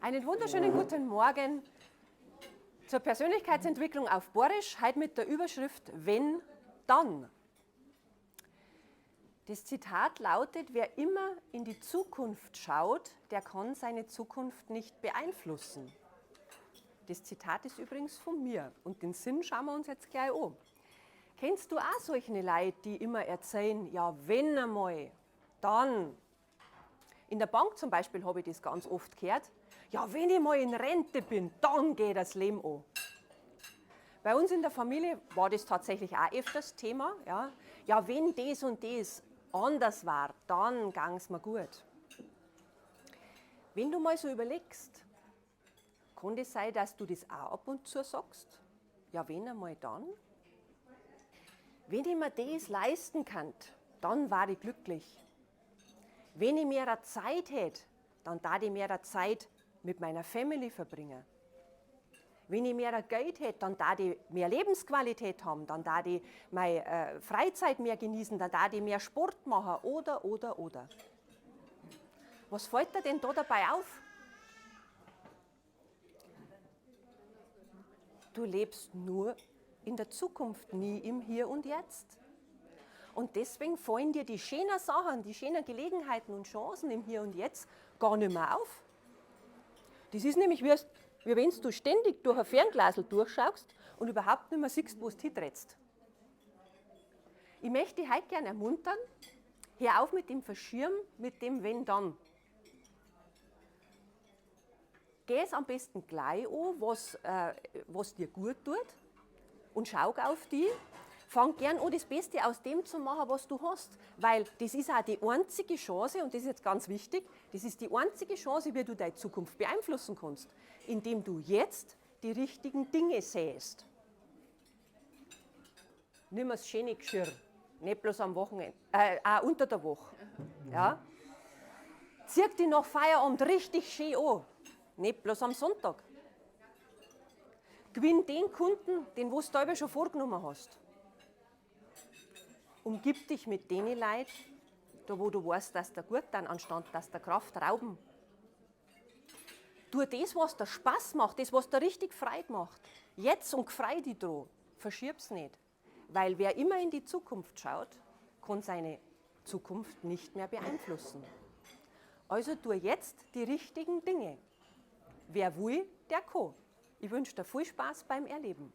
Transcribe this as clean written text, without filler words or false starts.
Einen wunderschönen guten Morgen zur Persönlichkeitsentwicklung auf Borisch, heute mit der Überschrift Wenn, dann. Das Zitat lautet: Wer immer in die Zukunft schaut, der kann seine Zukunft nicht beeinflussen. Das Zitat ist übrigens von mir und den Sinn schauen wir uns jetzt gleich an. Kennst du auch solche Leute, die immer erzählen, ja wenn einmal, dann? In der Bank zum Beispiel habe ich das ganz oft gehört. Ja, wenn ich mal in Rente bin, dann geht das Leben an. Bei uns in der Familie war das tatsächlich auch öfters Thema. Ja, wenn das und das anders war, dann ging es mir gut. Wenn du mal so überlegst, kann es sein, dass du das auch ab und zu sagst? Ja, wenn einmal dann? Wenn ich mir das leisten kann, dann war ich glücklich. Wenn ich mehr Zeit hätte, dann darf ich mehr Zeit mit meiner Family verbringen. Wenn ich mehr Geld hätte, dann darf ich mehr Lebensqualität haben, dann darf ich meine Freizeit mehr genießen, dann darf ich mehr Sport machen oder. Was fällt dir denn da dabei auf? Du lebst nur in der Zukunft, nie im Hier und Jetzt. Und deswegen fallen dir die schönen Sachen, die schönen Gelegenheiten und Chancen im Hier und Jetzt gar nicht mehr auf. Das ist nämlich, wie wenn du ständig durch ein Fernglasl durchschaust und überhaupt nicht mehr siehst, wo du hintrittst. Ich möchte dich heute gerne ermuntern, hör auf mit dem Verschirmen, mit dem Wenn dann. Geh es am besten gleich an, was dir gut tut und schau auf dich. Fang gern an, das Beste aus dem zu machen, was du hast. Weil das ist auch die einzige Chance, und das ist jetzt ganz wichtig, das ist die einzige Chance, wie du deine Zukunft beeinflussen kannst, indem du jetzt die richtigen Dinge sähst. Nimm das schöne Geschirr, nicht bloß am Wochenende, auch unter der Woche. Ja? Zieh dich nach Feierabend richtig schön an, nicht bloß am Sonntag. Gewinn den Kunden, den du selber schon vorgenommen hast. Umgib dich mit den Leuten, da wo du weißt, dass dir gut tun, anstatt dass dir Kraft rauben. Tu das, was dir Spaß macht, das, was dir richtig Freude macht. Jetzt und freu dich dran. Verschieb's nicht. Weil wer immer in die Zukunft schaut, kann seine Zukunft nicht mehr beeinflussen. Also tu jetzt die richtigen Dinge. Wer will, der kann. Ich wünsche dir viel Spaß beim Erleben.